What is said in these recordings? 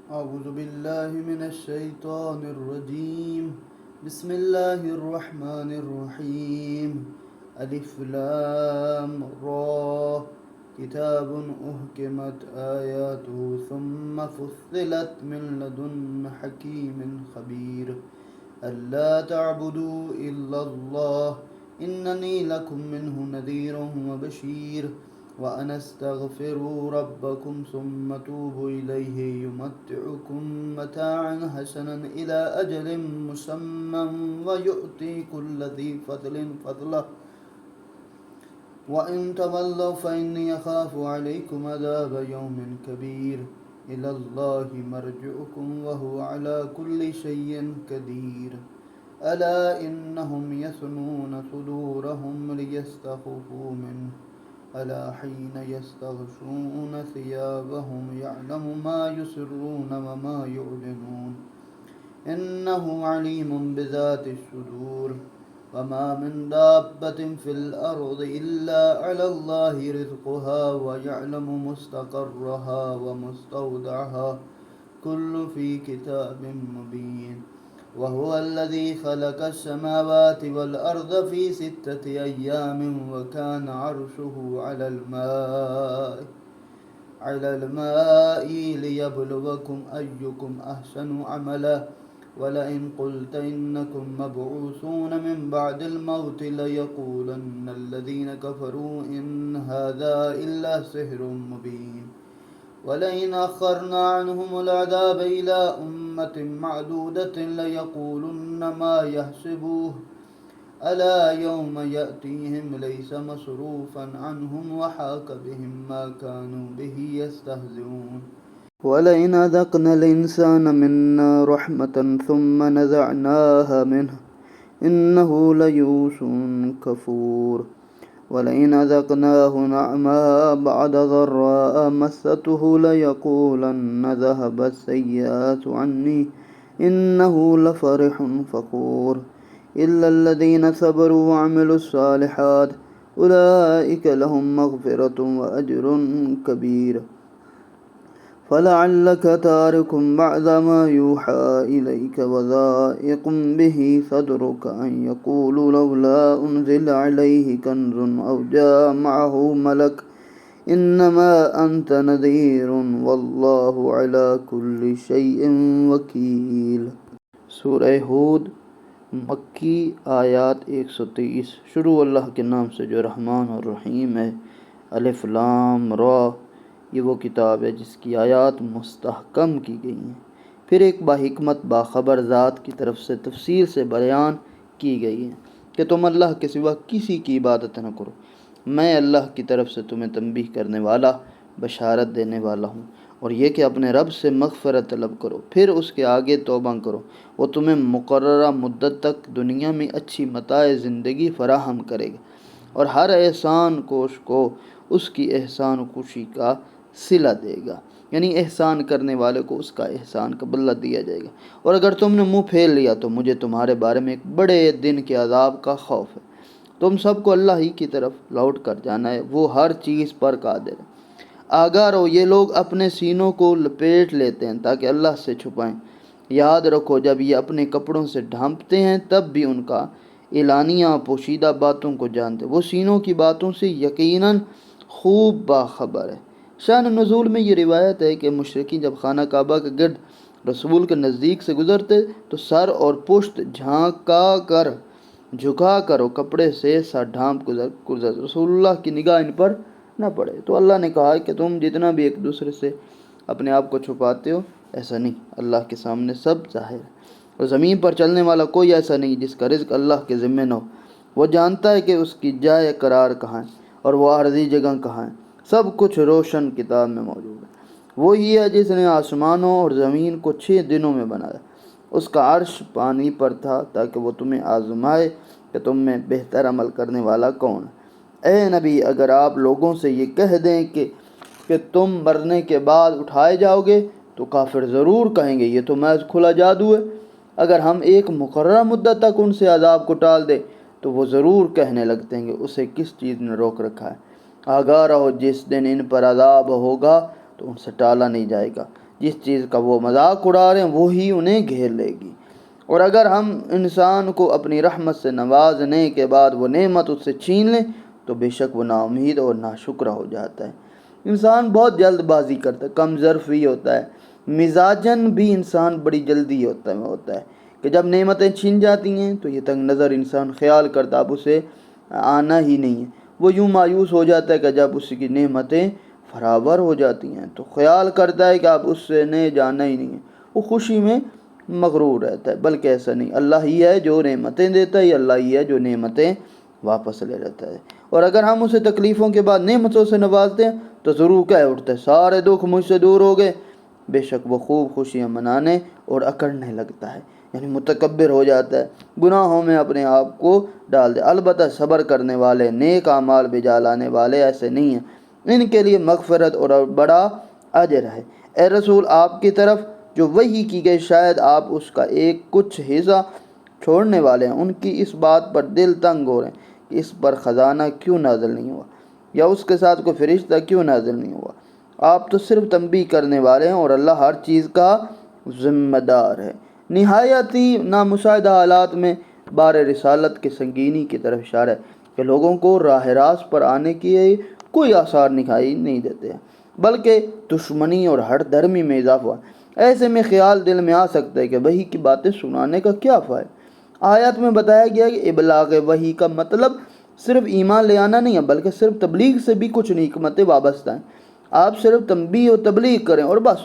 أعوذ بالله من الشيطان الرجيم. بسم الله الرحمن الرحيم. ألف لام را. كتاب أحكمت آياته ثم فصلت من لدن حكيم خبير. ألا تعبدوا إلا الله إنني لكم منه نذير وبشير. وأن استغفروا ربكم ثم توبوا إليه يمتعكم متاعا حسنا إلى أجل مسمى ويؤتي كل ذي فضل فضله. وإن تولوا فإني أخاف عليكم عذاب يوم كبير. إلى الله مرجعكم وهو على كل شيء قدير. ألا إنهم يثنون صدورهم ليستخفوا منه. ألا حين يستغشون ثيابهم يعلم ما يسرون وما يعلنون إنه عليم بذات الصدور. وما من دابة في الأرض إلا على الله رزقها ويعلم مستقرها ومستودعها كل في كتاب مبين. وهو الذي خلق السماوات والأرض في 6 أيام وكان عرشه على الماء ليبلوكم أيكم أحسن عملا. ولئن قلت إنكم مبعوثون من بعد الموت ليقولن الذين كفروا إن هذا إلا سحر مبين. ولئن أخرنا عنهم العذاب إلى أمة معدودة ليقولن ما يحسبوه. ألا يوم يأتيهم ليس مصروفا عنهم وحاك بهم ما كانوا به يستهزئون. ولئن أذقنا الإنسان منا رحمة ثم نزعناها منه إنه ليئوس كفور. ولئن أذقناه نعماء بعد ضراء مسته ليقولن ذهب السيئات عني إنه لفرح فخور. إلا الذين صبروا وعملوا الصالحات أولئك لهم مغفرة وأجر كبير. فلعلك تارك بعض ما يوحى إليك وضائق به صدرك أن يقولوا لولا أنزل عليه كنز أو جاء معه ملك إنما أنت نذير والله على كل شيء وكيل. سورہ ہود مکی آیات 123. شروع اللہ کے نام سے جو رحمان اور رحیم ہے. الف لام را. یہ وہ کتاب ہے جس کی آیات مستحکم کی گئی ہیں، پھر ایک باحکمت باخبر ذات کی طرف سے تفصیل سے بیان کی گئی ہیں کہ تم اللہ کے سوا کسی کی عبادت نہ کرو. میں اللہ کی طرف سے تمہیں تنبیہ کرنے والا، بشارت دینے والا ہوں، اور یہ کہ اپنے رب سے مغفرت طلب کرو، پھر اس کے آگے توبہ کرو. وہ تمہیں مقررہ مدت تک دنیا میں اچھی متاع زندگی فراہم کرے گا، اور ہر احسان کوش کو اس کی احسان کوشی کا صلہ دے گا، یعنی احسان کرنے والے کو اس کا احسان کا بدلہ دیا جائے گا. اور اگر تم نے منہ پھیر لیا تو مجھے تمہارے بارے میں ایک بڑے دن کے عذاب کا خوف ہے. تم سب کو اللہ ہی کی طرف لوٹ کر جانا ہے، وہ ہر چیز پر قادر ہے. آگاہ رہو، یہ لوگ اپنے سینوں کو لپیٹ لیتے ہیں تاکہ اللہ سے چھپائیں. یاد رکھو جب یہ اپنے کپڑوں سے ڈھانپتے ہیں تب بھی ان کا اعلانیہ پوشیدہ باتوں کو جانتے. وہ سینوں کی باتوں سے یقیناً خوب باخبر ہے. شان نزول میں یہ روایت ہے کہ مشرکین جب خانہ کعبہ کے گرد رسول کے نزدیک سے گزرتے تو سر اور پشت جھکا کر اور کپڑے سے سر ڈھانپ گزر رسول اللہ کی نگاہ ان پر نہ پڑے. تو اللہ نے کہا کہ تم جتنا بھی ایک دوسرے سے اپنے آپ کو چھپاتے ہو ایسا نہیں، اللہ کے سامنے سب ظاہر ہے. اور زمین پر چلنے والا کوئی ایسا نہیں جس کا رزق اللہ کے ذمہ نہ ہو. وہ جانتا ہے کہ اس کی جائے قرار کہاں ہے اور وہ عارضی جگہ کہاں ہے. سب کچھ روشن کتاب میں موجود ہے. وہی ہے جس نے آسمانوں اور زمین کو 6 دنوں میں بنایا. اس کا عرش پانی پر تھا تاکہ وہ تمہیں آزمائے کہ تم میں بہتر عمل کرنے والا کون ہے. اے نبی، اگر آپ لوگوں سے یہ کہہ دیں کہ تم مرنے کے بعد اٹھائے جاؤ گے تو کافر ضرور کہیں گے یہ تو محض کھلا جادو ہے. اگر ہم ایک مقررہ مدت تک ان سے عذاب کو ٹال دیں تو وہ ضرور کہنے لگتے ہیں کہ اسے کس چیز نے روک رکھا ہے. آگاہ رہو جس دن ان پر عذاب ہوگا تو ان سے ٹالا نہیں جائے گا. جس چیز کا وہ مذاق اڑا رہے ہیں وہی انہیں گھیر لے گی۔ اور اگر ہم انسان کو اپنی رحمت سے نوازنے کے بعد وہ نعمت اس سے چھین لیں تو بے شک وہ نا امید اور ناشکر ہو جاتا ہے۔ انسان بہت جلد بازی کرتا ہے، کم ظرفی ہوتا ہے، مزاجن بھی انسان بڑی جلدی ہوتا ہے کہ جب نعمتیں چھین جاتی ہیں تو یہ تنگ نظر انسان خیال کرتا اب اسے آنا ہی نہیں ہے۔ وہ یوں مایوس ہو جاتا ہے کہ جب اس کی نعمتیں فراور ہو جاتی ہیں تو خیال کرتا ہے کہ اب اس نے جانا ہی نہیں ہے، وہ خوشی میں مغرور رہتا ہے، بلکہ ایسا نہیں، اللہ ہی ہے جو نعمتیں دیتا ہے، اللہ ہی ہے جو نعمتیں واپس لے لیتا ہے۔ اور اگر ہم اسے تکلیفوں کے بعد نعمتوں سے نوازتے ہیں تو ضرور کہہ اٹھتے ہیں سارے دکھ مجھ سے دور ہو گئے، بے شک وہ خوب خوشیاں منانے اور اکڑنے لگتا ہے، یعنی متکبر ہو جاتا ہے، گناہوں میں اپنے آپ کو ڈال دے۔ البتہ صبر کرنے والے، نیک اعمال بجا لانے والے ایسے نہیں ہیں، ان کے لیے مغفرت اور بڑا اجر ہے۔ اے رسول، آپ کی طرف جو وحی کی گئی شاید آپ اس کا ایک کچھ حصہ چھوڑنے والے ہیں، ان کی اس بات پر دل تنگ ہو رہے ہیں کہ اس پر خزانہ کیوں نازل نہیں ہوا یا اس کے ساتھ کوئی فرشتہ کیوں نازل نہیں ہوا۔ آپ تو صرف تنبیہ کرنے والے ہیں اور اللہ ہر چیز کا ذمہ دار ہے۔ نہایت ہی نامشاہدہ حالات میں بار رسالت کی سنگینی کی طرف اشارہ ہے کہ لوگوں کو راہ راست پر آنے کی کوئی آثار دکھائی نہیں دیتے ہیں، بلکہ دشمنی اور ہٹ دھرمی میں اضافہ۔ ایسے میں خیال دل میں آ سکتا ہے کہ وحی کی باتیں سنانے کا کیا فائدہ۔ آیات میں بتایا گیا کہ ابلاغ وحی کا مطلب صرف ایمان لے آنا نہیں ہے، بلکہ صرف تبلیغ سے بھی کچھ حکمتیں وابستہ ہیں۔ آپ صرف تنبیہ و تبلیغ کریں اور بس،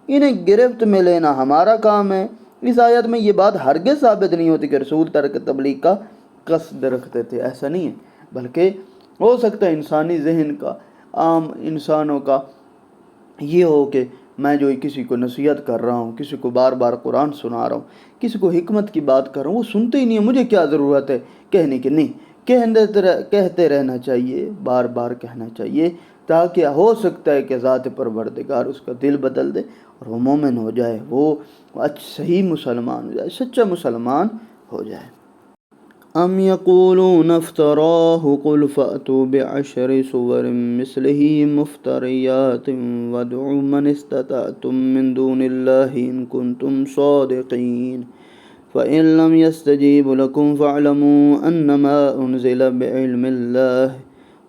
انہیں گرفت میں لینا ہمارا کام ہے۔ اس آیت میں یہ بات ہرگز ثابت نہیں ہوتی کہ رسول ترک تبلیغ کا قصد رکھتے تھے، ایسا نہیں ہے، بلکہ ہو سکتا ہے انسانی ذہن کا، عام انسانوں کا یہ ہو کہ میں جو کسی کو نصیحت کر رہا ہوں، کسی کو بار بار قرآن سنا رہا ہوں، کسی کو حکمت کی بات کر رہا ہوں، وہ سنتے ہی نہیں ہے، مجھے کیا ضرورت ہے کہنے کی۔ نہیں، کہتے رہنا چاہیے، بار بار کہنا چاہیے، تاکہ ہو سکتا ہے کہ ذات پروردگار اس کا دل بدل دے اور وہ مومن ہو جائے، وہ صحیح مسلمان ہو جائے، سچا مسلمان ہو جائے۔ ام یقولون افتراہ قل فأتوا بعشر سور مثلہ مفتریات وادعوا من استطعتم من دون اللہ ان کنتم صادقین فإن لم يستجیبوا لکم فاعلموا انما انزل بعلم اللہ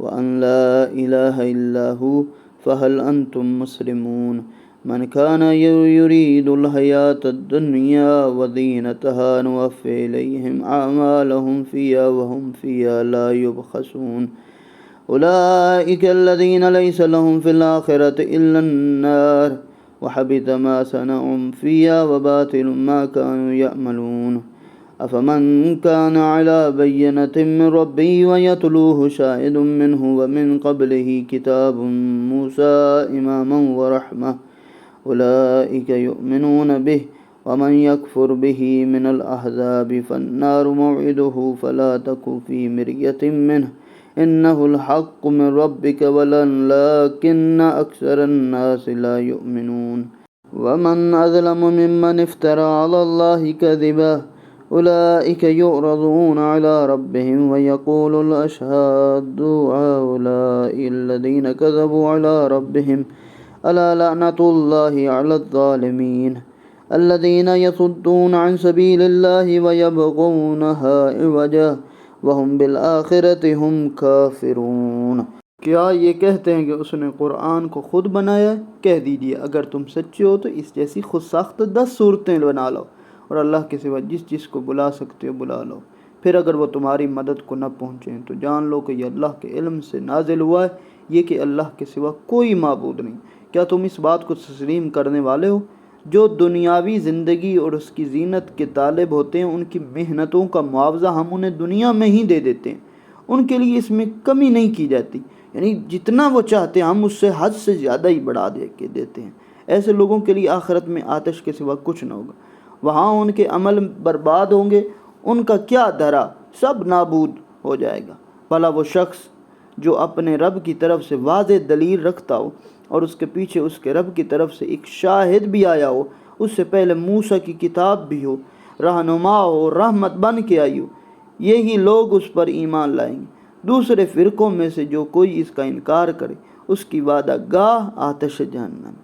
وان لا الہ الا هو فهل انتم مسلمون من كان يريد الحياة الدنيا وزينتها نوفي إليهم أعمالهم فيها وهم فيها لا يبخسون أولئك الذين ليس لهم في الآخرة إلا النار وحبط ما صنعوا فيها وباطل ما كانوا يعملون أفمن كان على بينة من ربه ويتلوه شاهد منه ومن قبله كتاب موسى إماما ورحمة أولئك يؤمنون به ومن يكفر به من الأحزاب فالنار موعده فلا تك في مرية منه إنه الحق من ربك ولكن أكثر الناس لا يؤمنون ومن أظلم ممن افترى على الله كذبا أولئك يعرضون على ربهم ويقول الأشهاد هؤلاء الذين كذبوا على ربهم ألا لعنة الله على الظالمين الذين يصدون عن سبيل الله ويبغونها عوجا وهم بالآخرة هم كافرون۔ کیا یہ کہتے ہیں کہ اس نے قرآن کو خود بنایا؟ کہہ دیجئے اگر تم سچے ہو تو اس جیسی خود ساخت 10 صورتیں بنا لو اور اللہ کے سوا جس کو بلا سکتے ہو بلا لو، پھر اگر وہ تمہاری مدد کو نہ پہنچیں تو جان لو کہ یہ اللہ کے علم سے نازل ہوا ہے، یہ کہ اللہ کے سوا کوئی معبود نہیں۔ کیا تم اس بات کو تسلیم کرنے والے ہو؟ جو دنیاوی زندگی اور اس کی زینت کے طالب ہوتے ہیں ان کی محنتوں کا معاوضہ ہم انہیں دنیا میں ہی دے دیتے ہیں، ان کے لیے اس میں کمی نہیں کی جاتی، یعنی جتنا وہ چاہتے ہیں ہم اس سے حد سے زیادہ ہی بڑھا کے دیتے ہیں۔ ایسے لوگوں کے لیے آخرت میں آتش کے سوا کچھ نہ ہوگا، وہاں ان کے عمل برباد ہوں گے، ان کا کیا دھرا، سب نابود ہو جائے گا۔ بھلا وہ شخص جو اپنے رب کی طرف سے واضح دلیل رکھتا ہو اور اس کے پیچھے اس کے رب کی طرف سے ایک شاہد بھی آیا ہو، اس سے پہلے موسیٰ کی کتاب بھی ہو، رہنما ہو، رحمت بن کے آئی ہو، یہی لوگ اس پر ایمان لائیں گے۔ دوسرے فرقوں میں سے جو کوئی اس کا انکار کرے اس کی وعدہ گاہ آتش جہنم۔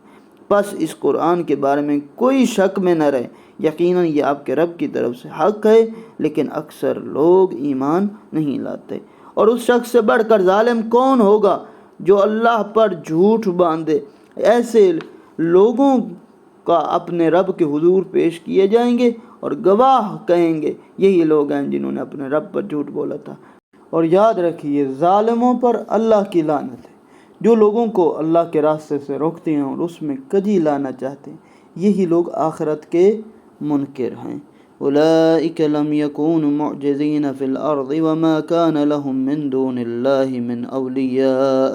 پس اس قرآن کے بارے میں کوئی شک میں نہ رہے، یقیناً یہ آپ کے رب کی طرف سے حق ہے، لیکن اکثر لوگ ایمان نہیں لاتے۔ اور اس شخص سے بڑھ کر ظالم کون ہوگا جو اللہ پر جھوٹ باندھے؟ ایسے لوگوں کا اپنے رب کے حضور پیش کیے جائیں گے اور گواہ کہیں گے، یہی لوگ ہیں جنہوں نے اپنے رب پر جھوٹ بولا تھا۔ اور یاد رکھیے، ظالموں پر اللہ کی لعنت ہے۔ جو لوگوں کو اللہ کے راستے سے روکتے ہیں اور اس میں کجی لانا چاہتے ہیں، یہی لوگ آخرت کے منکر ہیں۔ اولئک لم یکونوا معجزین فی الارض وما کان لهم من دون اللہ من اولیاء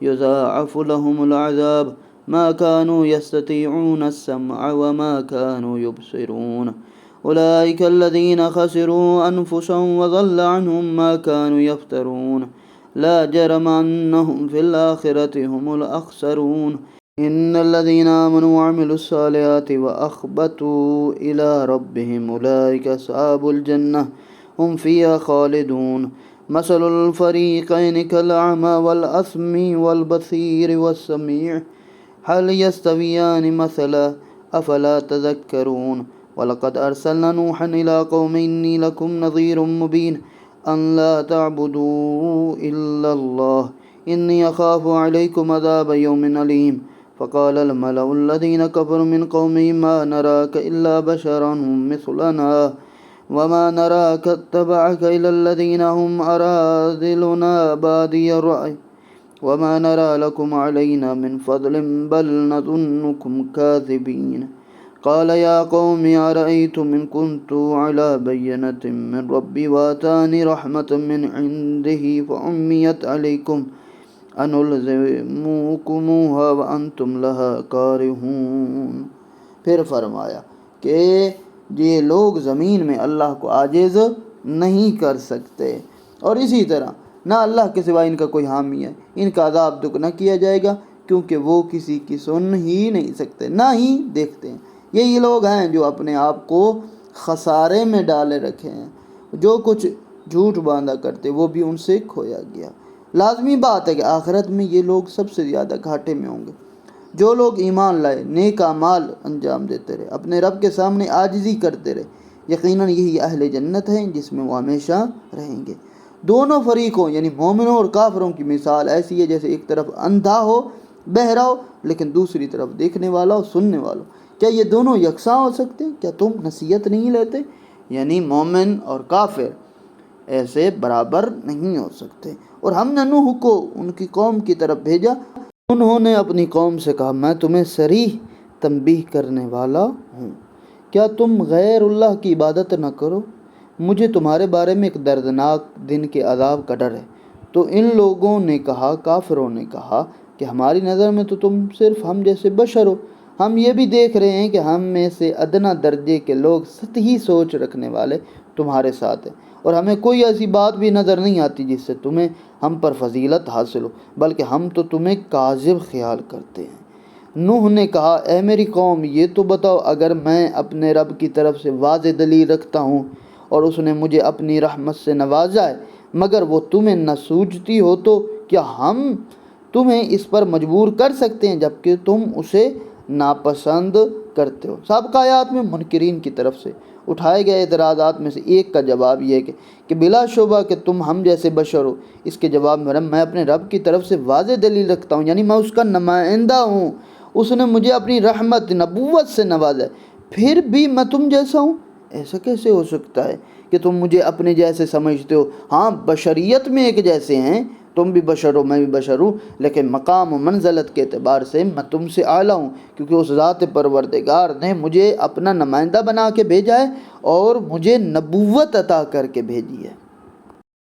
یضاعف لهم العذاب ما كانوا يستطيعون السمع وما كانوا يبصرون اولئک الذین خسروا انفسهم وضل عنهم ما كانوا يفترون لا جرم انهم في الآخرة هم الاخسرون ان الذين آمنوا وعملوا الصالحات واخبتوا الى ربهم اولئک اصحاب الجنة هم فيها خالدون مثل الفریقین كالأعمى والأصم والبصیر والسمیع هل يستويان مثلا افلا تذكرون وَلَقَدْ أَرْسَلْنَا نُوحًا إِلَىٰ قَوْمِهِ إِنِّي لَكُمْ نَذِيرٌ مُّبِينٌ أَن لَّا تَعْبُدُوا إِلَّا اللَّهَ إِنِّي أَخَافُ عَلَيْكُمْ عَذَابَ يَوْمٍ أَلِيمٍ فَقَالَ الْمَلَأُ الَّذِينَ كَفَرُوا مِن قَوْمِهِ مَا نَرَاكَ إِلَّا بَشَرًا مِّثْلَنَا وَمَا نَرَاكَ اتَّبَعَكَ إِلَّا الَّذِينَ هُمْ أَرَاذِلُنَا بَادِيَ الرَّأْيِ وَمَا نَرَىٰ لَكُمْ عَلَيْنَا مِن فَضْلٍ بَلْ نَظُنُّكُمْ كَاذِبِينَ قال يا قوم أرأيتم إن كنت على بينة من ربي وآتاني رحمة من عنده فعميت عليكم أنلزمكموها وأنتم لها كارهون۔ پھر فرمایا کہ یہ لوگ زمین میں اللہ کو عاجز نہیں کر سکتے، اور اسی طرح نہ اللہ کے سوا ان کا کوئی حامی ہے، ان کا عذاب دگنا کیا جائے گا، کیونکہ وہ کسی کی سن ہی نہیں سکتے نہ ہی دیکھتے ہیں۔ یہی لوگ ہیں جو اپنے آپ کو خسارے میں ڈالے رکھے ہیں، جو کچھ جھوٹ باندھا کرتے وہ بھی ان سے کھویا گیا۔ لازمی بات ہے کہ آخرت میں یہ لوگ سب سے زیادہ گھاٹے میں ہوں گے۔ جو لوگ ایمان لائے، نیک اعمال انجام دیتے رہے، اپنے رب کے سامنے عاجزی کرتے رہے، یقیناً یہی اہل جنت ہیں جس میں وہ ہمیشہ رہیں گے۔ دونوں فریقوں یعنی مومنوں اور کافروں کی مثال ایسی ہے جیسے ایک طرف اندھا ہو، بہرا ہو، لیکن دوسری طرف دیکھنے والا ہو، سننے والا ہو۔ کیا یہ دونوں یکساں ہو سکتے ہیں؟ کیا تم نصیحت نہیں لیتے؟ یعنی مومن اور کافر ایسے برابر نہیں ہو سکتے۔ اور ہم نے نوح کو ان کی قوم کی طرف بھیجا، انہوں نے اپنی قوم سے کہا میں تمہیں صریح تنبیہ کرنے والا ہوں، کیا تم غیر اللہ کی عبادت نہ کرو؟ مجھے تمہارے بارے میں ایک دردناک دن کے عذاب کا ڈر ہے۔ تو ان لوگوں نے کہا، کافروں نے کہا کہ ہماری نظر میں تو تم صرف ہم جیسے بشر ہو، ہم یہ بھی دیکھ رہے ہیں کہ ہم میں سے ادنا درجے کے لوگ سطحی سوچ رکھنے والے تمہارے ساتھ ہیں، اور ہمیں کوئی ایسی بات بھی نظر نہیں آتی جس سے تمہیں ہم پر فضیلت حاصل ہو، بلکہ ہم تو تمہیں کاذب خیال کرتے ہیں۔ نوح نے کہا اے میری قوم، یہ تو بتاؤ اگر میں اپنے رب کی طرف سے واضح دلیل رکھتا ہوں اور اس نے مجھے اپنی رحمت سے نوازا ہے، مگر وہ تمہیں نہ سوجتی ہو، تو کیا ہم تمہیں اس پر مجبور کر سکتے ہیں جبکہ تم اسے ناپسند کرتے ہو؟ سابقہ آیات میں منکرین کی طرف سے اٹھائے گئے اعتراضات میں سے ایک کا جواب یہ ہے کہ بلا شبہ کہ تم ہم جیسے بشر ہو۔ اس کے جواب میں اپنے رب کی طرف سے واضح دلیل رکھتا ہوں، یعنی میں اس کا نمائندہ ہوں، اس نے مجھے اپنی رحمت نبوت سے نوازا ہے، پھر بھی میں تم جیسا ہوں؟ ایسا کیسے ہو سکتا ہے کہ تم مجھے اپنے جیسے سمجھتے ہو؟ ہاں بشریت میں ایک جیسے ہیں، تم بھی بشر ہو، میں بھی بشر ہوں، لیکن مقام و منزلت کے اعتبار سے میں تم سے اعلیٰ ہوں، کیونکہ اس ذات پروردگار نے مجھے اپنا نمائندہ بنا کے بھیجا ہے اور مجھے نبوت عطا کر کے بھیجی ہے۔